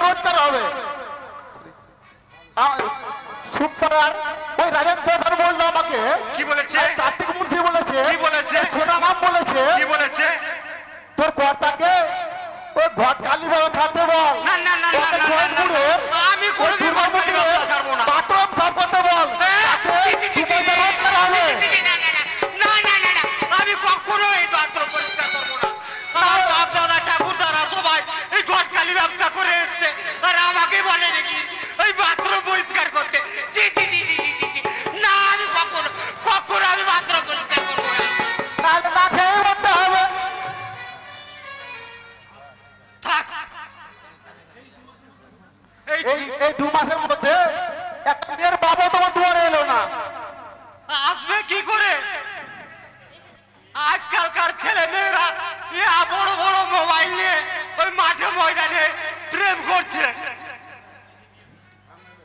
রোজগার হবে। সুপার ওই রাজেন প্রধান বললো আমাকে। কি বলেছে? কার্তিক মুন্সি বলেছে। কি বলেছে? সোনা নাম বলেছে। কি বলেছে? তোর কর্তাকে ওই ঘট কালী বাবা থাকতে বল। না না না না না, আমি কোনোদিন ঘট কালী বাবা ছাড়বো না। বাথরুম সাফ করতে বল। আমি কখনো এই পাত্র পরিষ্কার করবো না। আমার বাপ দাদা ঠাকুর দাদা সবাই এই ঘট কালী ব্যবসা করে এসছে, আর আমাকে বলে নাকি ওই পাত্র পরিষ্কার করতে। জি জি জি জি জি জি না, আমি কখনো কখনো আমি পাত্র পরিষ্কার করবো না। না খেয়ে করতে হবে। থাক, এই 2 মাসের মধ্যে একটা মেয়ের বাবা তোমার দুয়ারে এলো না। আসবে কি করে? আজকালকার ছেলে মেয়েরা বড় বড় মোবাইল নিয়ে ওই মাঠে ময়দানে প্রেম করছে,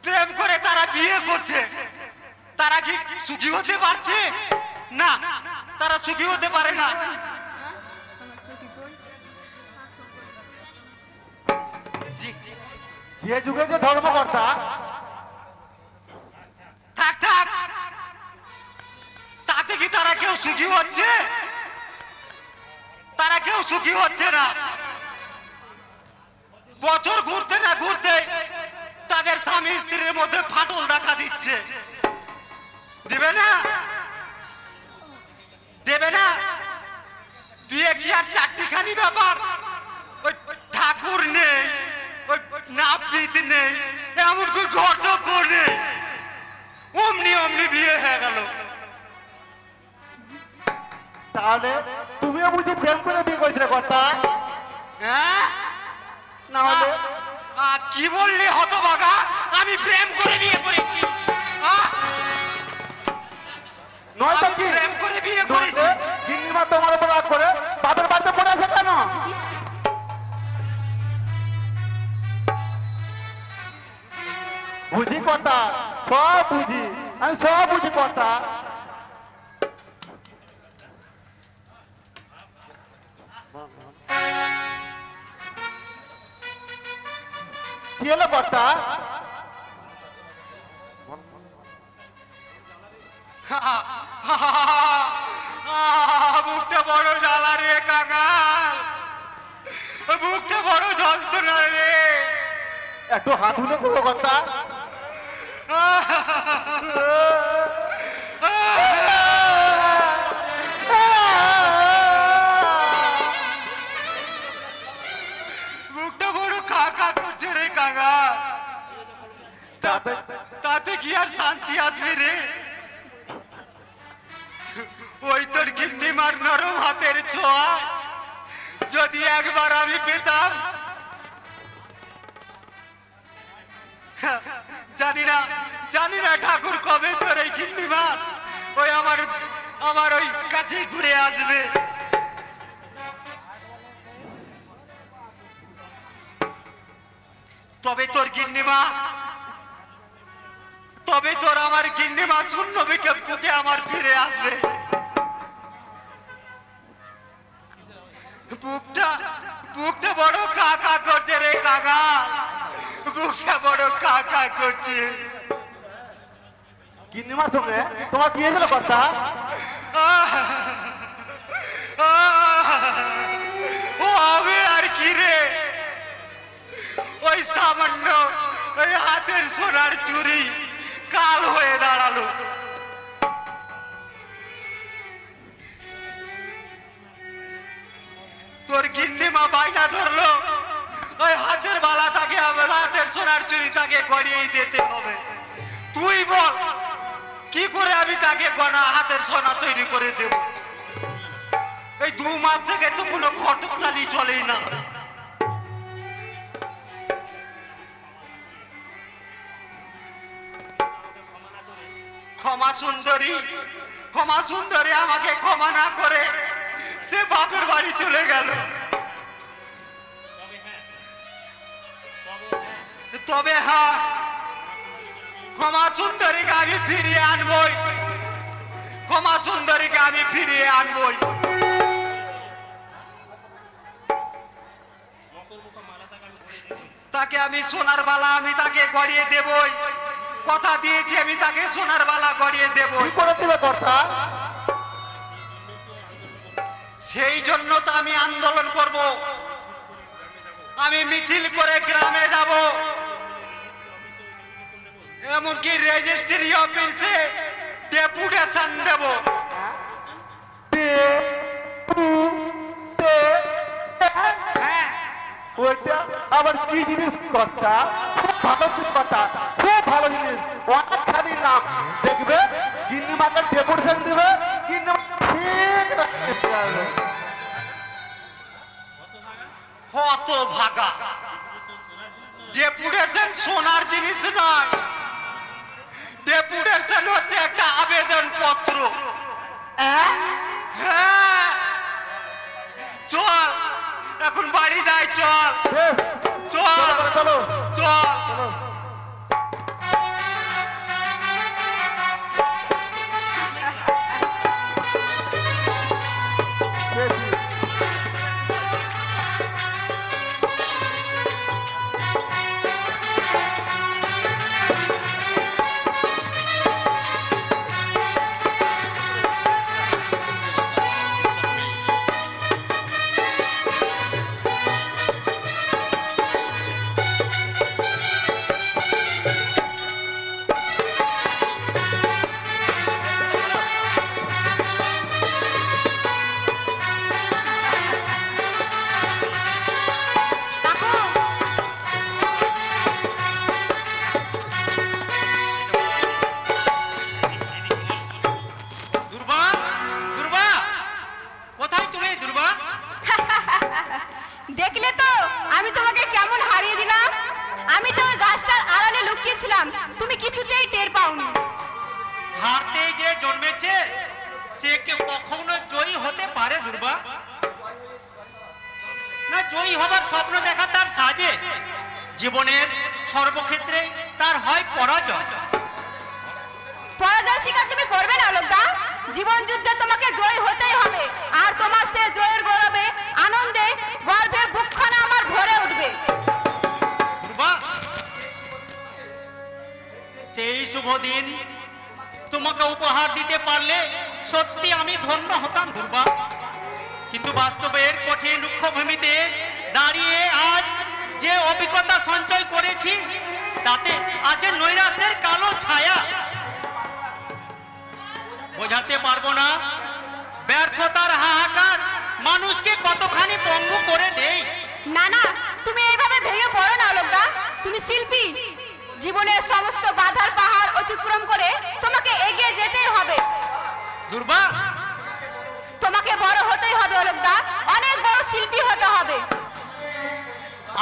প্রেম করে তারা বিয়ে করছে। তারা কি সুখী হতে পারছে? না, তারা সুখী হতে পারে না। যে যুগে যে ধর্মকর্তা, থাক থাক, তাতে কি তারা কেউ সুখী হচ্ছে? তারা কেউ সুখী হচ্ছে না। বছর ঘুরতে না ঘুরতে তাদের স্বামী স্ত্রীর মধ্যে ফাটল দেখা দিচ্ছে। দেবে না? দেবে না? বিয়ে কি আর চারটিখানি ব্যাপার? ওই ঠাকুর নেই, ওই নাপিত নেই, এমনকি ঘটক নেই, অমনি অমনি বিয়ে হয়ে গেল। তাহলে তুমিও বুঝি প্রেম করে বিয়ে করেছিলে কর্তা? হ্যাঁ? না হলে কি বললি হতভাগা? আমি প্রেম করে বিয়ে করেছি। নয়তো আমি কি প্রেম করে বিয়ে করেছি। গিন্নিমা তোমার উপর রাগ করে বাপের বাড়িতে পড়ে আছে কেন? বুঝি কর্তা, সব বুঝি, আমি সব বুঝি কর্তা। কি হলো কর্তা? বুকটা বড় জ্বালা রে কাকাল, বুকটা বড় যন্ত্রণা রে। একটু হাত ধুলে করো কর্তা। বুকটা বড় কাকা করছে রে কাকা। তাতে কি আর শান্তি আসবে রে? ওই তোর গিন্নি মার নরম হাতের ছোঁয়া যদি একবার আমি পেতাম। জানি না ঠাকুর কবে তোর এই গিন্নি মার ওই আমার ওই কাছেই ঘুরে আসবে। তবে তোর গিন্নিমা, তবে তোর আমার গিন্নিমা শূন্য বুকে আমার ফিরে আসবে। বুকটা বড় কাকা করছে রে কাকা, বুকটা বড় কাকা করছে। গিন্নিমার সঙ্গে তোমার কি হয়েছিল কর্তা? ও হবে আর কি রে, ওই সামান্য ওই হাতের সোনার চুরি কাল হয়ে দাঁড়ালো। তোর গিন্নিমা বাইনা ধরলো ওই হাতের বালা তাকে, হাতের সোনার চুরি তাকে গড়িয়েই দিতে হবে। তুই বল কি করে আমি তাকে গনা হাতের সোনা তৈরি করে দেব? এই 2 মাস থেকে তো কোনো ঘটকতালি চলেই না। ক্ষমা সুন্দরী, ক্ষমা সুন্দরী আমাকে ক্ষমা না করে সে বাপের বাড়ি চলে গেল। তবে হ্যাঁ, ক্ষমা সুন্দরীকে আমি ফিরিয়ে আনবই, ক্ষমা সুন্দরীকে আমি ফিরিয়ে আনবই। তাই তাকে আমি সোনার বালা আমি তাকে গড়িয়ে দেবই, কথা দিয়েছি আমি তাকে সোনার বালা গড়িয়ে কি দেবই। করে দিবে কর্তা? সেই জন্য তো আমি আন্দোলন করব, আমি মিছিল করে গ্রামে যাব, এমনকি রেজিস্ট্রি অফিসে ডেপুটেশন দেব। হ্যাঁ, ওইটা আবার কি জিনিস কর্তা? খুব ভালো জিনিস কর্তা, খুব ভালো জিনিস। অনেকখানি নাম দেখবে, গিন্নি মাকে ডেপুটেশন দিবে, গিন্নি মাকে ঠিক রাখতে পারবে। হত ভাগা, ডেপুটেশন সোনার জিনিস নয়, ডেপুটেশন হচ্ছে একটা আবেদন পত্র। হ্যাঁ, চল এখন বাড়ি যাই, চল বেশ, চল চলো চল। চলো। বেশ, দুর্বা, দুর্বা, কোথায় তুমি দুর্বা? দেখলে তো আমি তোমাকে কেমন হারিয়ে দিলাম। আমি তো ওই গাছটার আড়ালে লুকিয়েছিলাম, তুমি কিছুতেই টের পাওনি। হারতে যে জন্মেছে সে কেউ কখনো জয়ী হতে পারে দুর্বা? না, জয়ী হবার স্বপ্ন দেখা তার সাজে, জীবনের সর্বক্ষেত্রে তার হয় পরাজয়। পরাজয় স্বীকার তুমি করবে না লোকদা। জীবন যুদ্ধে তোমাকে জয় হতেই হবে, আর তোমার সে জয়ের গৌরবে আনন্দে গর্বে বুকখানা আমার ভরে উঠবে। দুর্বা, সেই শুভ দিন তোমাকে উপহার দিতে পারলে সত্যি আমি ধন্য হতাম দুর্বা, কিন্তু বাস্তবের কঠিন রুক্ষভূমিতে দাঁড়িয়ে আজ যে অভিজ্ঞতা সঞ্চয় করেছি তাতে আছে নৈরাশ্যের কালো ছায়া। বোঝাতে পারবো না ব্যর্থতার হাহাকার মানুষকে কতখানি পঙ্গু করে দেয়। না না, তুমি এইভাবে ভেঙে পড়ো না লোকদা। তুমি শিল্পী, জীবনের সমস্ত বাধার পাহাড় অতিক্রম করে তোমাকে এগিয়ে যেতেই হবে। দুর্বা, তোমাকে বড় হতেই হবে অলোকদা, অনেক বড় শিল্পী হতে হবে।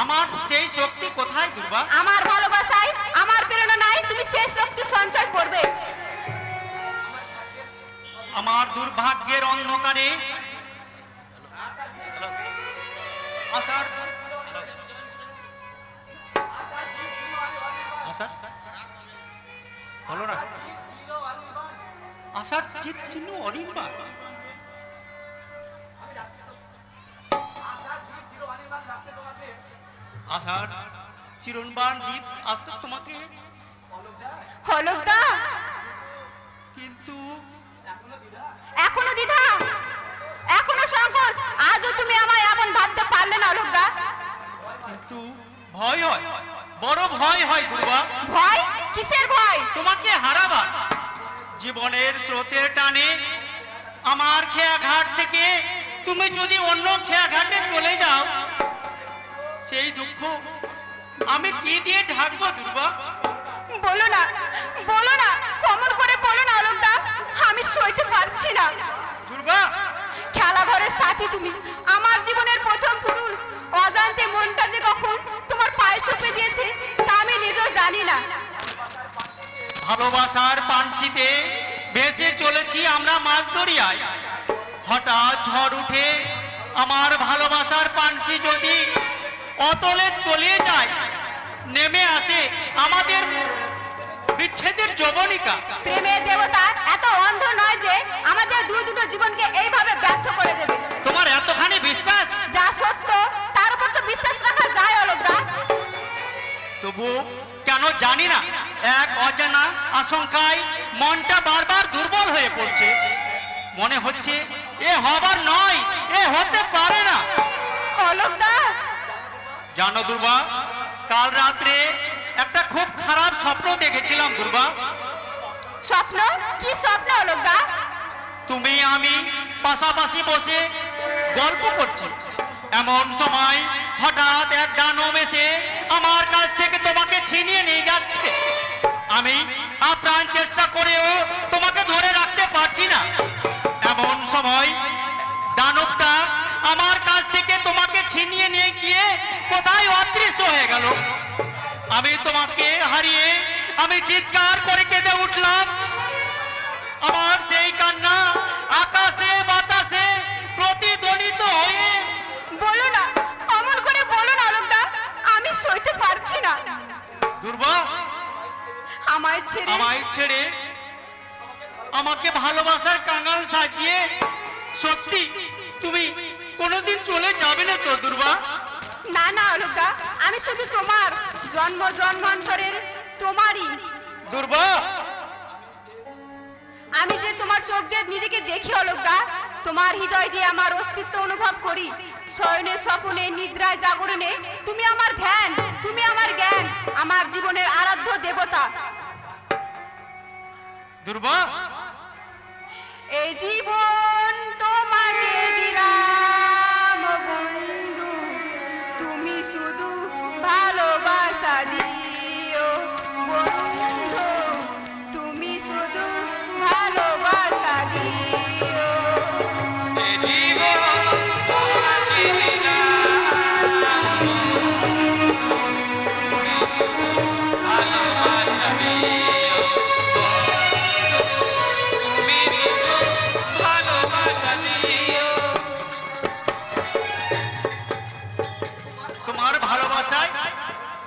আমার সেই শক্তি কোথায় দুর্বা? আমার ভালোবাসায়, আমার প্রেরণায় তুমি সেই শক্তি সঞ্চয় করবে। আমার দুর্ভাগ্যের অন্ধকারে আশার হলো না, আশার চিত চিহ্ন অরিম্বা। আশার চিরণবান দ্বীপ আস্তে তোমাকে, অলোকদা কিন্তু এখনো দ্বিধা, এখনো সংকোচ, আজও তুমি আমায় এমন ভাবতে পারলে না অলোকদা। কিন্তু ভয় হয়, বড় ভয় হয় দুর্বা। ভয়? কিসের ভয়? তোমাকে হারাবার। জীবনের স্রোতের টানে আমার খেয়াঘাট থেকে তুমি যদি অন্য খেয়াঘাটে চলে যাও, সেই দুঃখ আমি কি দিয়ে ঢাকবো দুর্বা? বলো না, বলো না, কমন করে বলো না অলোকদা, আমি সইতে পারছি না। দুর্বা, খেলা ঘরের সাথী তুমি, আমার জীবনের প্রথম পুরুষ। অজান্তে মনটা যে কখন তোমার পায়ে চুপে দিয়েছে তা আমি নিজেও জানি না। ভালোবাসার পানসিতে ভেসে চলেছি আমরা মাছ দরিয়ায়। হঠাৎ ঝড় উঠে আমার ভালোবাসার পানসি যদি অতলে তলিয়ে যায়, নেমে আসে আমাদের বিচ্ছেদের যবনিকা। প্রেমের দেবতা এত অন্ধ নয় যে আমাদের দুটো জীবনকে এইভাবে ব্যর্থ করে দেবে। তোমার এতখানি বিশ্বাস? যা সত্য তার উপর তো বিশ্বাস রাখা যায় অলোকদা। তবু কেন জানি না এক অজানা আশঙ্কায় মনটা বারবার দুর্বল হয়ে পড়ছে। মনে হচ্ছে এ হবার নয়, এ হতে পারে না। অলোকদা, জানো দুর্বা, কাল রাত্রে একটা খুব খারাপ স্বপ্ন দেখেছিলাম দুর্বা। স্বপ্ন? কি স্বপ্ন অলোকদা? তুমি আমি পাশাপাশি বসে গল্প করছি, এমন সময় হঠাৎ এক দানব এসে আমার কাছ থেকে তোমাকে ছিনিয়ে নিয়ে যাচ্ছে। আমি আপ্রাণ চেষ্টা করেও তোমাকে ধরে রাখতে পারছি না। এমন সময় দানবটা আমার কাছ থেকে তোমাকে ছিনিয়ে নিয়ে গিয়ে কোথায় অদৃশ্য হয়ে গেল। আমি তোমাকে হারিয়ে আমি চিৎকার করে কেঁদে উঠলাম। আমার সেই কান্না আকাশে বাতাসে প্রতিধ্বনিত হয়ে। বলো না, অমন করে বলো না অলোকদা, আমি সইতে পারছি না। দুর্বা, আমায় ছেড়ে আমাকে ভালোবাসার কাঙাল সাজিয়ে সত্যি তুমি কোনোদিন চলে যাবে না তো দুর্বা? না না অলোকদা, আমি শুধু তোমার, জন্ম জন্মান্তরের তোমারই। দুর্বা, আমি যে তোমার চোখ দিয়ে নিজেকে দেখি অলোকদা, তোমার হৃদয় দিয়ে আমার অস্তিত্ব অনুভব করি। শয়নে স্বপ্নে নিদ্রায় জাগরণে তুমি আমার ধ্যান, তুমি আমার জ্ঞান, আমার জীবনের আরাধ্য দেবতা। দুর্বা, এই জীবন তোমাকে দিলাম বন্ধু, তুমি শুধু ভালোবাসা দিও বন্ধু, তুমি শুধু ভালোবাসা দিও। তোমার ভালোবাসায়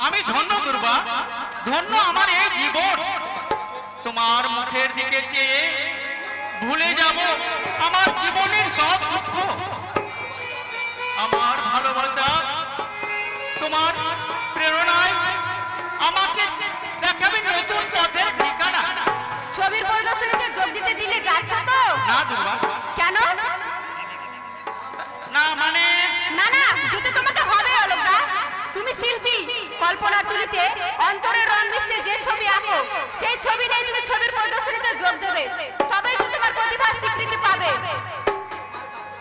আমি ধন্য দুর্বা, ধন্য আমার এই জীবন। তোমার মুখের দিকে চেয়ে ভুলে যাব আমার জীবনের সব দুঃখ। আমার ভালোবাসা তোমার প্রেরণায় আমাকে দেখাবে নতুন পথের ঠিকানা। ছবির প্রদর্শনীতে যোগ দিতে দিলে যাচ্ছ তো? না দুর্বা, কেন? না মানে না না, যেতে তোমাকে হবে অলোকদা। তুমি শিল্পী, কল্পনার তুলিতে অন্তরের রং মিশিয়ে যে ছবি আঁকো, সেই ছবি নিয়ে তুমি ছবির প্রদর্শনীতে যোগ দেবে, তবেই তো তোমার প্রতিভার স্বীকৃতি পাবে।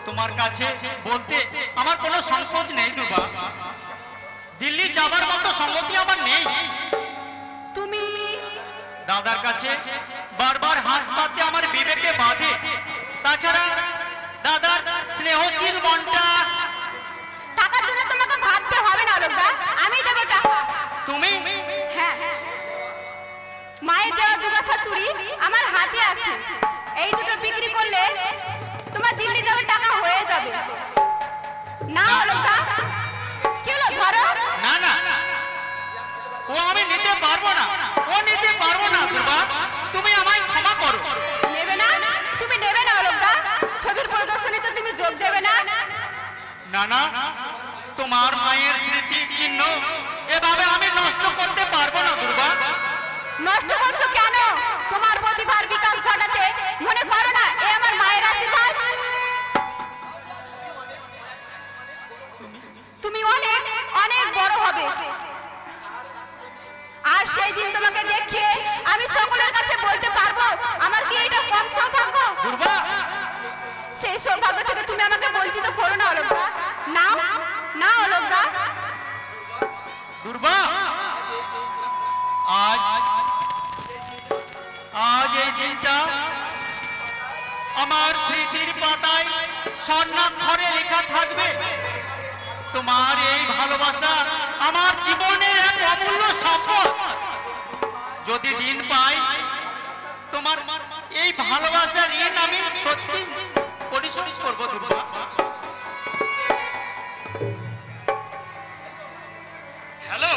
তোমার কাছে বলতে আমার কোনো সংকোচ নেই দুর্বা। দিল্লি যাবার মতো সংগতি আমার নেই। তুমি দাদার কাছে বারবার হাত পাততে আমার বিবেকে বাঁধে। তাছাড়া দাদার স্নেহশীল মনটা। টাকার জন্য তোমাকে ভাবতে হবে না অলোকদা, আমি দেবো টাকা। তুমি হ্যাঁ, মায়ের দেওয়া দুগাছা চুড়ি আমার হাতে আছে, এই দুটো বিক্রি করলে তোমার দিল্লি যাওয়ার টাকা হয়ে যাবে। না অলোকদা, কি হলো ধরো। না না, ও আমি নিতে পারবো না, ও নিতে পারবো না দুর্বা, তুমি আমায় ক্ষমা করো। নেবে না? তুমি নেবে না অলোকদা? ছবির প্রদর্শনীতে তুমি যোগ দেবে না? না না, তোমার মায়ের স্মৃতির চিহ্ন এভাবে আমি নষ্ট করতে পারবো না দুর্বা। নষ্ট করছো কেন? তোমার প্রতিভার বিকাশ ঘটাতে মনে করো না এ আমার মায়ের আশীর্বাদ। তুমি অনেক অনেক বড় হবে, আর সেই দিন তোমাকে দেখিয়ে আমি সকলের কাছে বলতে পারবো আমার কি এটা কম সৌভাগ্য? দুর্বা, সেই সৌভাগ্য থেকে তুমি আমাকে বঞ্চিত করো না অলোকদা। না না অলোকদা। দুর্বা, আজ আজ এই দিনটা আমার স্মৃতির পাতায় স্বর্ণাক্ষরে লেখা থাকবে। তোমার এই ভালোবাসা আমার জীবনের এক অমূল্য সম্পদ। যদি দিন পাই তোমার এই ভালোবাসার ঋণ আমি সত্যি পরিশোধ করবো দুর্বা। Hello,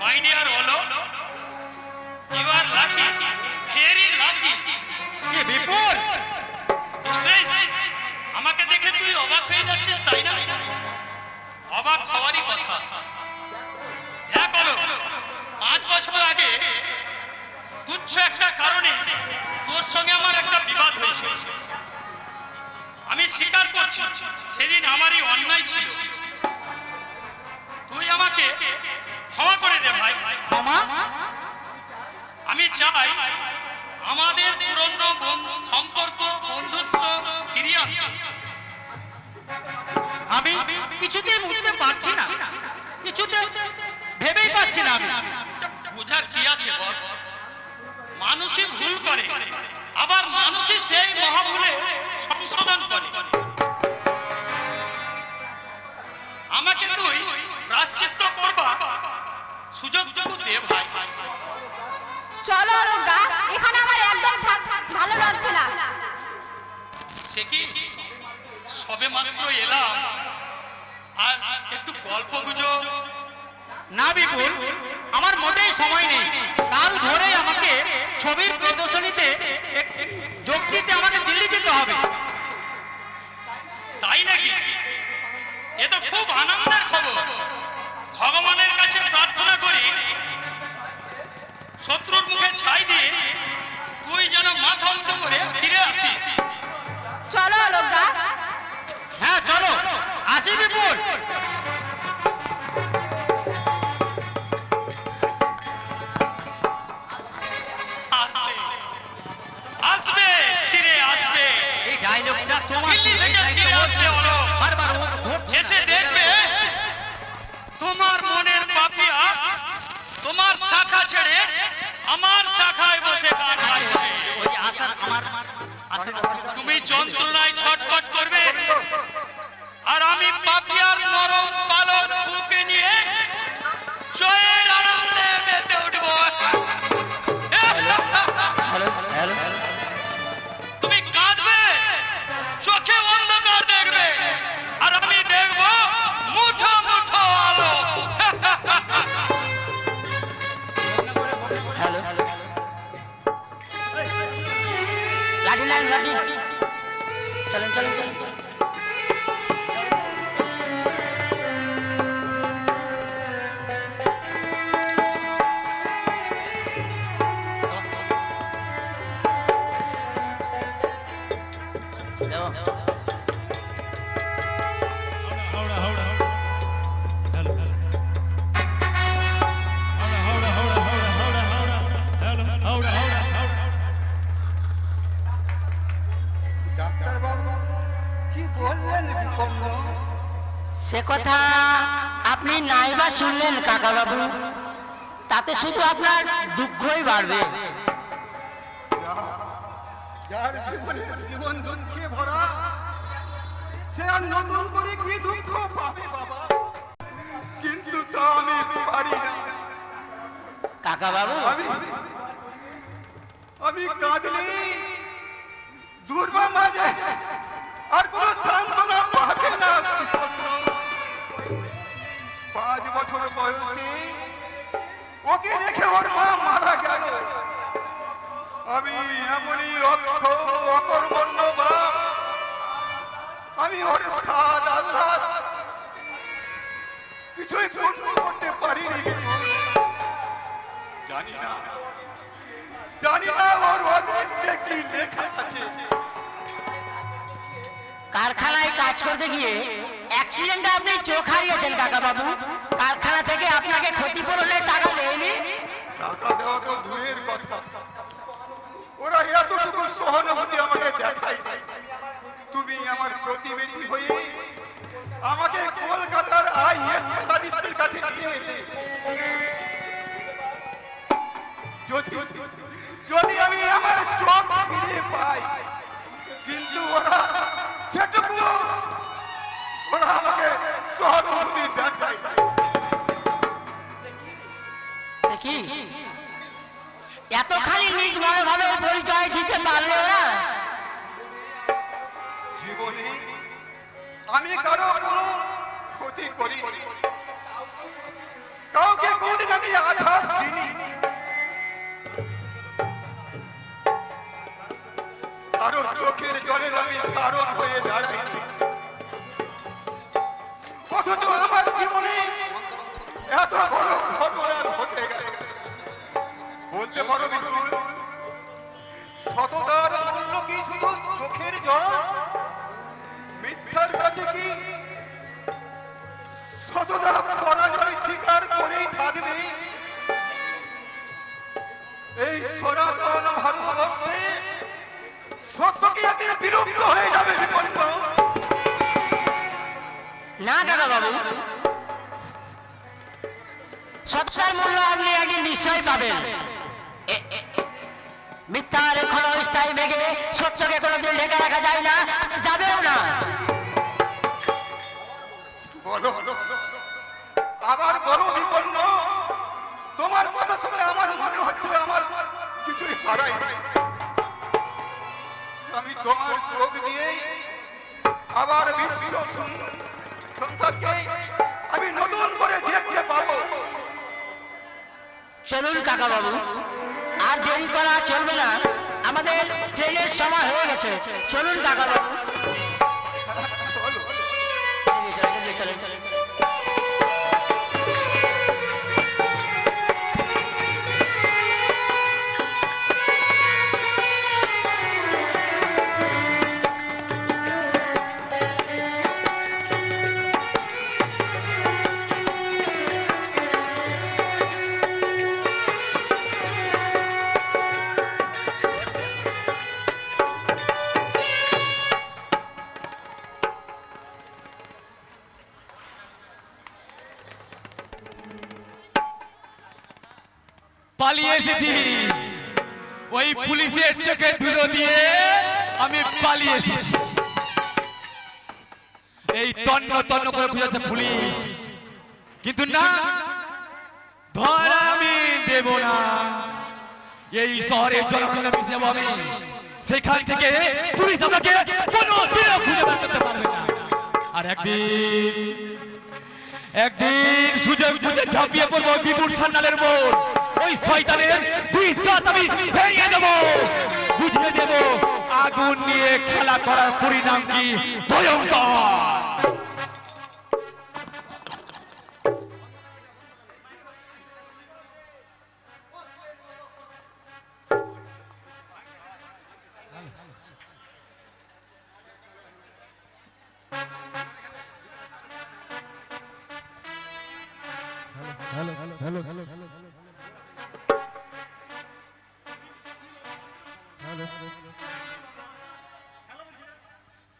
my dear Olo. You are lucky, very lucky. কি বিপুল, Strange. আমাকে দেখে তুই অবাক হয়ে যাচ্ছিস তাই না? অবাক হওয়ারই কথা। দেখ Olo, তুচ্ছ একটা কারণে তোর সঙ্গে আমার একটা বিবাদ হয়েছে। আমি স্বীকার করছি সেদিন আমারই অন্যায় ছিল। তুই আমাকে ক্ষমা করে দে ভাই। ক্ষমা? আমি চাই আমাদের পুরনো সম্পর্ক বন্ধুত্ব ফিরিয়ে আনতে। আমি কিছুতেই বুঝতে পারছি না, কিছুতে ভেবেই পাচ্ছি না আমি। বোঝার কি আছে বল? মানুষই ভুল করে, আবার মানুষই সেই মহাভুলে সংশোধন করে। আমাকে তুই প্রায়শ্চিত্ত করবা সুযোগটুকু দে ভাই। চলো অলোকদা, এখানে আমার একদম ভালো লাগছে না। সে কি সবে মাত্র এলাম, আর একটু গল্প গুজব? না বিপুল, আমার মোটেই সময় নেই। কাল ভোরে আমাকে ছবির প্রদর্শনীতে যোগ দিতে আমাকে দিল্লি যেতে হবে। তাই নাকি? এ তো খুব আনন্দের খবর। ভগবানের কাছে প্রার্থনা করি শত্রুর মুখে ছাই দিয়ে তুই যেন মাথা উঁচু করে ফিরে আসিস। চলো অলোকদা। হ্যাঁ চলো, আসি বিপুল। আসবে, আসবে, ফিরে আসবে। এই ডায়লগটা তোমার দিল্লি থেকে ফিরে আসছে ওরা। বারবার এসে দেখবে তোমার মনের পাপিয়া তোমার শাখা ছেড়ে আমার শাখায় বসে গান গাইছে। ওই আশার আমার আশার তুমি যন্ত্রণায় ছটফট করবে, আর আমি পাপিয়ার নরম পালক বুকে নিয়ে জয়ের আনন্দে মেতে উঠব। তুমি কাঁদবে, চোখে অন্ধকার দেখবে, আর আমি দেখব মুঠো মুঠো আলো। লাঠি লাইন লাঠি, চলেন চলেন চলেন। সে কথা আপনি নাইবা শুনলেন কাকা বাবু, তাতে শুধু আপনার দুঃখই বাড়বে। যার জীবনে জীবন দুঃখে ভরা, সে আর নতুন করে কি দুঃখ পাবে বাবা? কিন্তু তা আমি পারি না। কাকা বাবু, আমি কাঁদলে দুর্বা মাঝে আর কোন সান্ত্বনা পাবে না। 5 বছর বয়সে ওকে রেখে ওর মা মারা গেল। আমি এমনই অকর্মণ্য বাপ, আমি ওর সাদ আল্লাহ কিছুই পূর্ণ করতে পারিনি। জানি না ওর অদৃষ্টে কি লেখা আছে। কারখানায় কাজ করতে গিয়ে অ্যাক্সিডেন্টে আপনি চোখ হারিয়েছেন কাকা বাবু। কারখানা থেকে আপনাকে ক্ষতিপূরণে টাকা দেয়নি? টাকা দেওয়া তো দূরের কথা, ওরা এতটুকু সহানুভূতি আমাকে দেখায় নাই। তুমি আমার প্রতিবেশী হয়ে আমাকে কলকাতার আইএস স্পেশালিস্টের কাছে নিয়ে এলে। যদি আমি আমার চোখ ফিরে পাই, কিন্তু ওরা আমাকে সহানুভূতি দেখায় নাই। সে কি এতখানি নিজ মনোভাবে পরিচয় দিতে পারলে ওরা? জীবনে আমি কারো কোনো ক্ষতি করিনি, কাউকে কোনদিন আমি আঘাত দিইনি। কারো চোখের জলের আমি কারণ হয়ে দাঁড়াইনি। অথচ আমার জীবনে এত বড় ঘটনা ঘটে গেল। বলতে পারো বিপুল, এই সনাতন ভারতবর্ষে সত্য কি একদিন বিলুপ্ত হয়ে যাবে বিপন্ন? না কাকা বাবু, সত্যের মূল্য আপনি একদিন নিশ্চয়ই পাবেন। মিথ্যার ক্ষণস্থায়ী মেঘে সত্যকে কোনোদিন ঢেকে রাখা যায় না, যাবেও না। বলো আবার বলো বিপন্ন। তোমার কথা শুনে আমার মনে হচ্ছে আমার কিছুই হারাই নাই। আমি তোমার চোখ দিয়ে আবার বিশ্ব সংসারকে আমি নতুন করে দেখতে পাবো। চলুন কাকা বাবু, আর দেরি করা চলবে না, আমাদের ট্রেনের সময় হয়ে গেছে। চলুন কাকা বাবু। চলেন চলেন। পালিয়ে এসেছি ওই পুলিশের চোখে ধুলো দিয়ে, আমি পালিয়ে এসেছি। এই তন্ন তন্ন করে খুঁজেছে পুলিশ, কিন্তু না, ধরা আমি দেব না। এই শহরের জনগণে মিশে যাবো আমি, সেখান থেকে পুলিশ আমাকে কোনো দিনও খুঁজে বের করতে পারবে না। আর একদিন সুযোগ বুঝে ঝাঁপিয়ে পড়বো বিপুল সান্যালের মোড়। ওই শয়তানের বিষ দাঁত আমি ভেঙে দেবো, বুঝিয়ে দেবো আগুন নিয়ে খেলা করার পরিণাম কি ভয়ঙ্কর।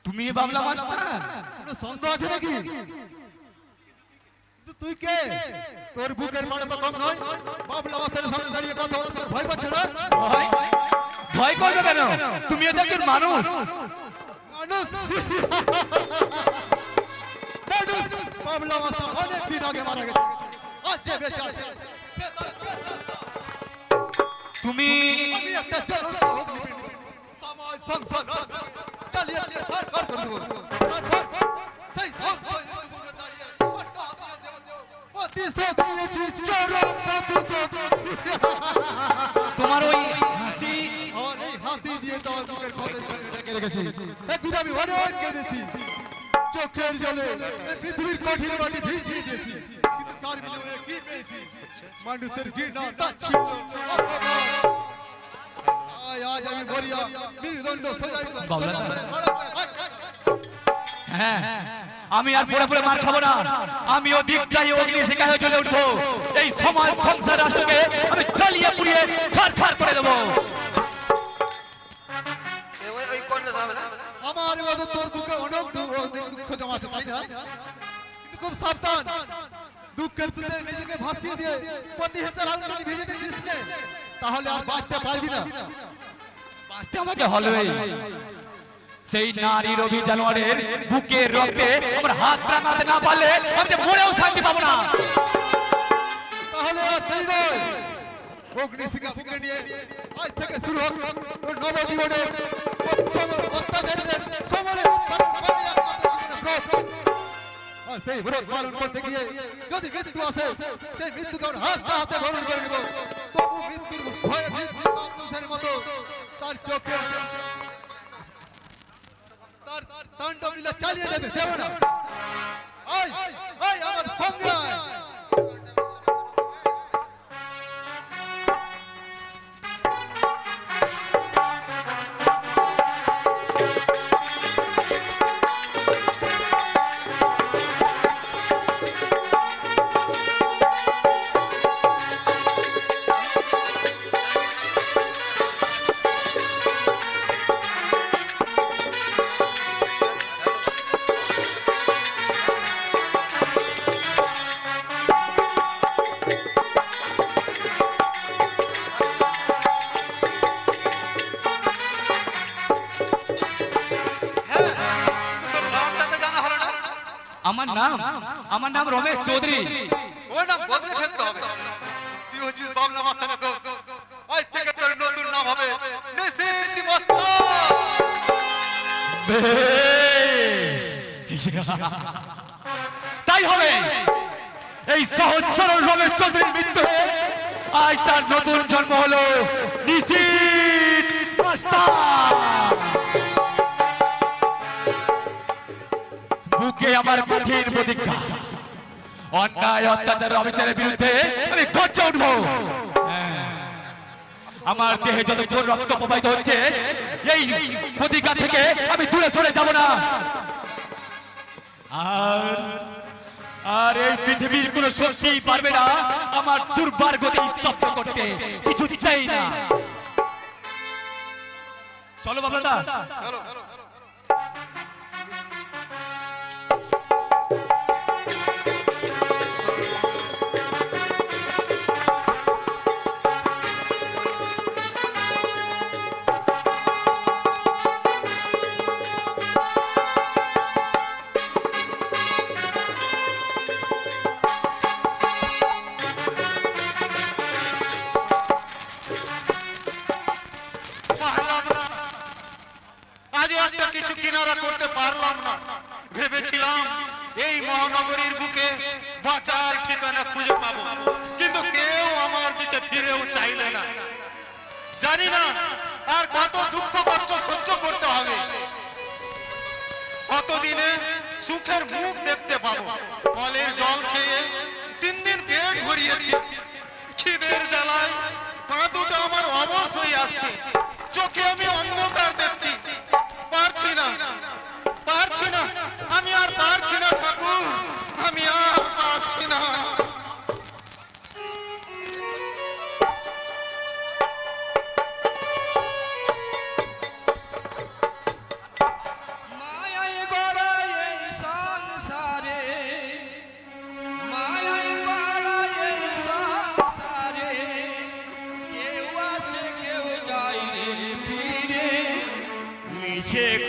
তুমি বাবলা মাস্টার? সন্দেহ আছে নাকি? কিন্তু তুই কে? তোর বুকের মানে তো কম নয়। বাবলা মাস্টারের সামনে দাঁড়িয়ে কথা বলতে তোর ভয় পাচ্ছে না? ভয় করবে কেন? তুমি তো একজন মানুষ। মানুষ? মানুষ? বাবলা মাস্টার অনেক দিন আগে মারা গেছে, আজ যে বেঁচে আছে সে তার তুমি আমি একটা জ্বলন্ত অগ্নিপিণ্ড, সমাজ সংসার চালিয়ে ঘর ঘর করে দেবো। তারপর সেই সংসার বুকে দাঁড়িয়ে অট্টহাসিয়া দেব প্রতিশোধ নিয়েছি, চরম প্রতিশোধ। তোমার ওই হাসি, আর এই হাসি দিয়ে তো আমার বুকের খোঁজে ঢেকে রেখেছি। একদিন আমি অনেক কেঁদেছি, চোখের জলে এই পৃথিবীর কঠিন মাটি ভিজিয়ে দিয়েছি, কিন্তু তার বিনিময়ে কি পেয়েছি? মানুষের ঘৃণা, তাচ্ছিল্য, অপমান। আজ আমি ভরিয়া মৃদণ্ড সোজাই বাবলা হ্যাঁ, আমি আর পড়ে পড়ে মার খাবো না। আমিও দীপটাই অগ্নি শিখায় চলে উঠবো। এই সমাজ সংসার রাষ্ট্রকে আমি জ্বালিয়ে পুড়িয়ে ছাড় করে দেবো। আমার মতো তোর বুকে অনেক দুঃখ জমা আছে, তাই না? কিন্তু খুব সাবধান, দুঃখের সুন্দর নিজেকে ভাসিয়ে দিয়ে প্রতি হাজার আলোচনা ভেজে দিস না, তাহলে আর বাঁচতে পারবি না। বাঁচতে আমাকে হবে। সেই নারী রবি জানোয়ারের বুকের রক্তে আমার হাত রাঙাতে না পারলে আমি যে মরেও শান্তি পাবো না। তাহলে আর দেরি নয়, অগ্নিশিখা বুকে নিয়ে আজ থেকে শুরু হোক তোর নবজীবনের অত্যাচারীদের সমরে। আর সেই ব্রত পালন করতে গিয়ে যদি মৃত্যু আসে, সেই মৃত্যুকে আমরা হাসতে হাতে বরণ করে নেব। তবু মৃত্যুর ভয়ে মানুষের মতো তার চোখে তার তাণ্ডব লীলা চালিয়ে যেতে দেব না। আয় আয় আমার সঙ্গে আয়। আমার নাম রমেশ চৌধুরী। ওর নাম বদলে ফেলতে হবে। তুই হচ্ছিস বাবলা মাস্তানের দোস্ত। আজ থেকে তোর নতুন নাম হবে নিশিত মস্তান। তাই হবে। এই সহজ সরল রমেশ চৌধুরীর মৃত্যু হয়ে আজ তার নতুন জন্ম হলো নিশিত মস্তান। বুকে আমার কঠিন প্রতিজ্ঞা, অন্যায় অত্যাচার অবিচারের বিরুদ্ধে আমি গর্জে উঠবো। আমার দেহে যতক্ষণ রক্ত প্রবাহিত হচ্ছে এই প্রতিজ্ঞা থেকে আমি দূরে সরে যাব না। আর এই পৃথিবীর কোন শক্তি পারবে না আমার দুর্বার গতি স্তব্ধ করতে, কিছু চাই না। চলো বাবলা। আজও একটা কিছু কিনারা করতে পারলাম না। ভেবেছিলাম এই মহানগরীর বুকে বাঁচার ঠিকানা খুঁজে পাবো, কিন্তু কেউ আমার দিকে ফিরেও চাইলে না। জানি না আর কত দুঃখ কষ্ট সহ্য করতে হবে, কতদিনে সুখের মুখ দেখতে পাবো। কলের জল খেয়ে 3 দিন পেট ভরিয়েছি, খিদের জ্বালায় পা দুটো আমার অবশ হয়ে আসছে, চোখে আমি অন্ধকার দেখছি। পারছি না, আমি আর পারছি না ঠাকুর, আমি আর পারছি না।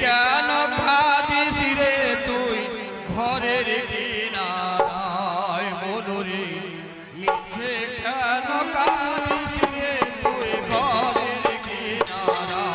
কেন ভাবিস রে তুই ঘরের কিনারায় মনুরে, মিছে কেন কাঁদিস রে তুই ঘরের কিনারায়।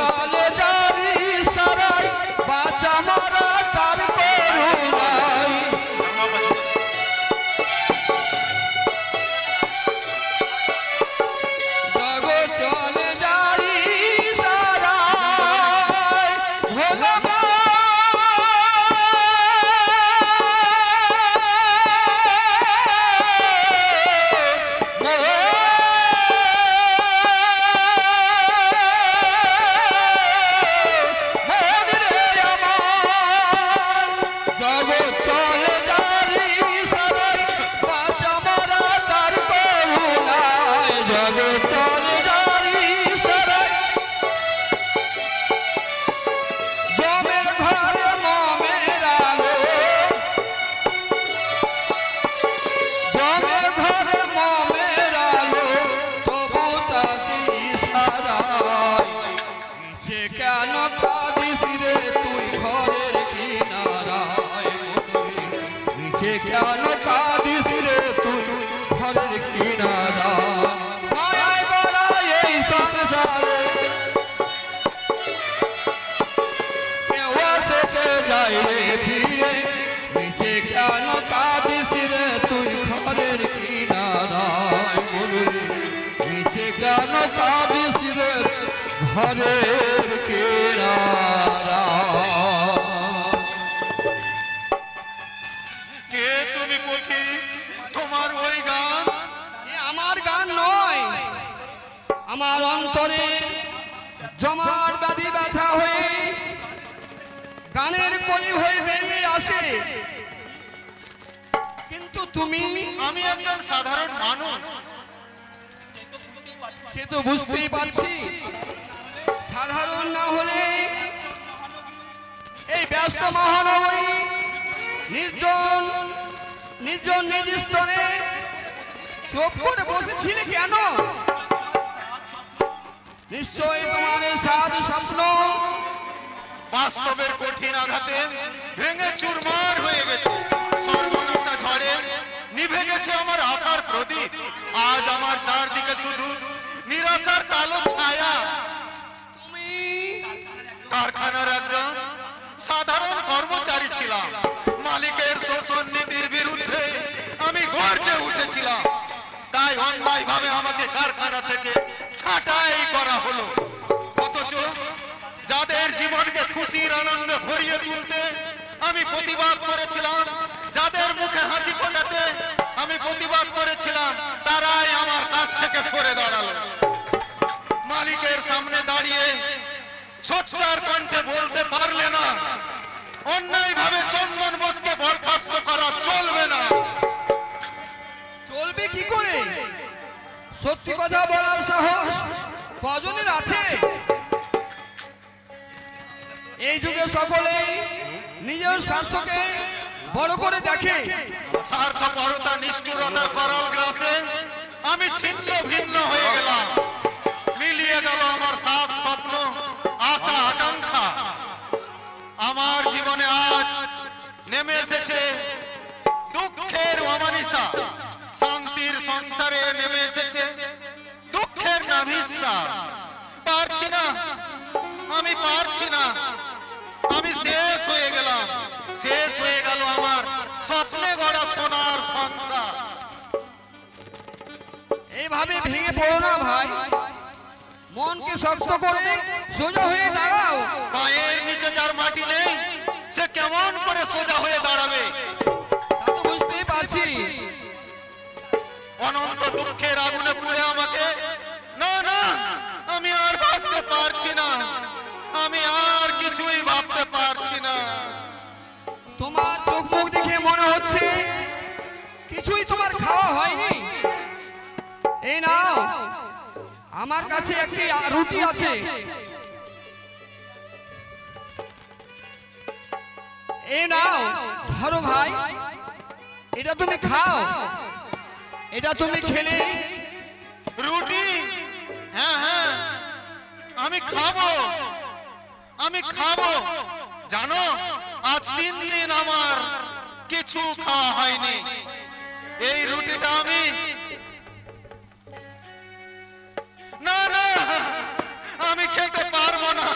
চলে যাবি সারাই বাঁচা মারা তার করুণায় কেন কাঁদিস রে ঘরের কিনারা কে তুমি পথি? তোমার ওই গান এ আমার গান নয়, আমার অন্তরে জমাট ব্যাধি ব্যথা হয়ে গানের কলি হয়ে বেরিয়ে আসে। কিন্তু তুমি, আমি একজন সাধারণ মানুষ। সে তো বুঝতেই পারছি, সাধারণ না হলে এই ব্যস্ত মহানগরী নির্জন নির্জন নিজ স্তরে চোখ করে বসেছিলে কেন? নিশ্চয়ই তোমার এই সাধ স্বপ্ন বাস্তবের কঠিন আঘাতে ভেঙে চুরমার হয়ে গেছে। সর্বনাশা ঝড়ে নিভে গেছে আমার আশার প্রদীপ। আজ আমার চারদিকে শুধু নিরাশার কালো ছায়া। তুমি কারখানার একজন সাধারণ কর্মচারী ছিলাম। মালিকের শোষণ নীতির বিরুদ্ধে আমি গর্জে উঠেছিলাম। তাই অন্যায়ভাবে আমাকে কারখানা থেকে ছাঁটাই করা হলো। অথচ যাদের জীবনকে খুশির আনন্দে ভরিয়ে তুলতে আমি প্রতিবাদ করেছিলাম, যাদের মুখে হাসি ফোটাতে আমি প্রতিবাদ করেছিলাম, তারাই আমার কাছ থেকে সরে দাঁড়ালো। মালিকের সামনে দাঁড়িয়ে সোচ্চার কণ্ঠে বলতে পারলে না, অন্যায়ভাবে চন্দন বোসকে বরখাস্ত করা চলবে না। চলবে কি করে? সত্যি কথা বলার সাহস কজনের আছে? এই যুগে সকলেই নিজের স্বার্থকে বড় করে দেখে। স্বার্থপরতা নিষ্ঠুরতার করাল গ্রাসে আমি ছিন্ন ভিন্ন হয়ে গেলাম। মিলিয়ে গেল আমার সাত স্বপ্ন, আশা, আকাঙ্ক্ষা। আমার জীবনে আজ নেমে এসেছে দুঃখের অমানিসা। শান্তির সংসারে নেমে এসেছে দুঃখের নাভিশ্বাস। পারছি না, আমি পারছি না। আমি শেষ হয়ে গেলাম। শেষ হয়ে গেল আমার স্বপ্নে গড়া সোনার সংসার। এইভাবে ভেঙে পড়ো না ভাই, মনকে শক্ত করে সোজা হয়ে দাঁড়াও। পায়ের নিচে যার মাটি নেই সে কেমন করে সোজা হয়ে দাঁড়াবে? তা তো বুঝতেই পারছি। অনন্ত দুঃখের আগুনে পুড়ে আমাকে, না না, আমি আর ভাবতে পারছি না। আমি আর কিছুই ভাবতে পারছি না। তোমার চোখ মুখ দেখে মনে হচ্ছে কিছুই তোমার খাওয়া হয়নি। এই নাও, আমার কাছে একটি রুটি আছে, এই নাও ধরো ভাই, এটা তুমি খাও। এটা তুমি খেলে রুটি? হ্যাঁ হ্যাঁ, আমি খাবো, আমি খাবো। জানো, আজ 3 দিন আমার কিছু খাওয়া হয়নি। এই রুটিটা আমি, না না, আমি খেতে পারবো না,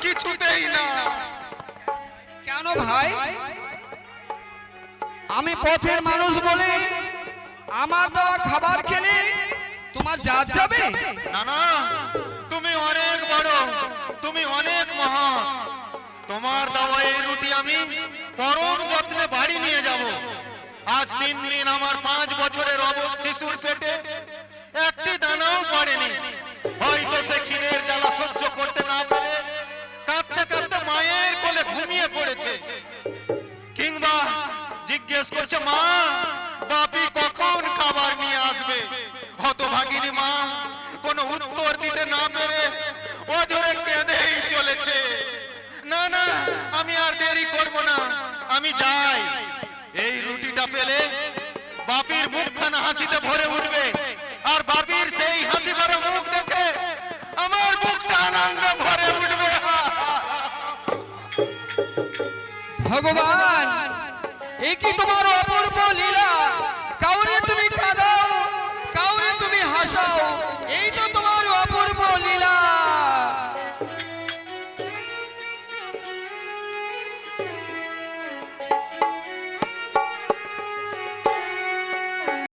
কিছুতেই না। কেন ভাই? আমি পথের মানুষ বলে আমার দেওয়া খাবার খেলে তোমার জাত যাবে? না না, তুমি অনেক বড়, তুমি অনেক মহান। তোমার দেওয়া এই রুটি আমি পরম যত্নে বাড়ি নিয়ে যাব। আজ 3 দিন আমার 5 বছরের অবধ শিশুর পেটে একটি দানাও পড়েনি। হয়তো সে খিদের জ্বালা সহ্য করতে না পেরে কাঁদতে কাঁদতে মায়ের কোলে ঘুমিয়ে পড়েছে, কিংবা জিজ্ঞেস করছে, মা বাপি কখন খাবার নিয়ে আসবে? হতভাগিনী মা কোনো উত্তর দিতে না পেরে অঝরে কেঁদেই চলেছে। না না, আমি আর দেরি করব না, আমি যাই। এই রুটিটা পেলে বাপির মুখখানা হাসিতে ভরে উঠবে, আর বাপির সেই হাসি ভরা মুখ দেখে আমার মুখটা আনন্দে ভরে উঠবে। ভগবান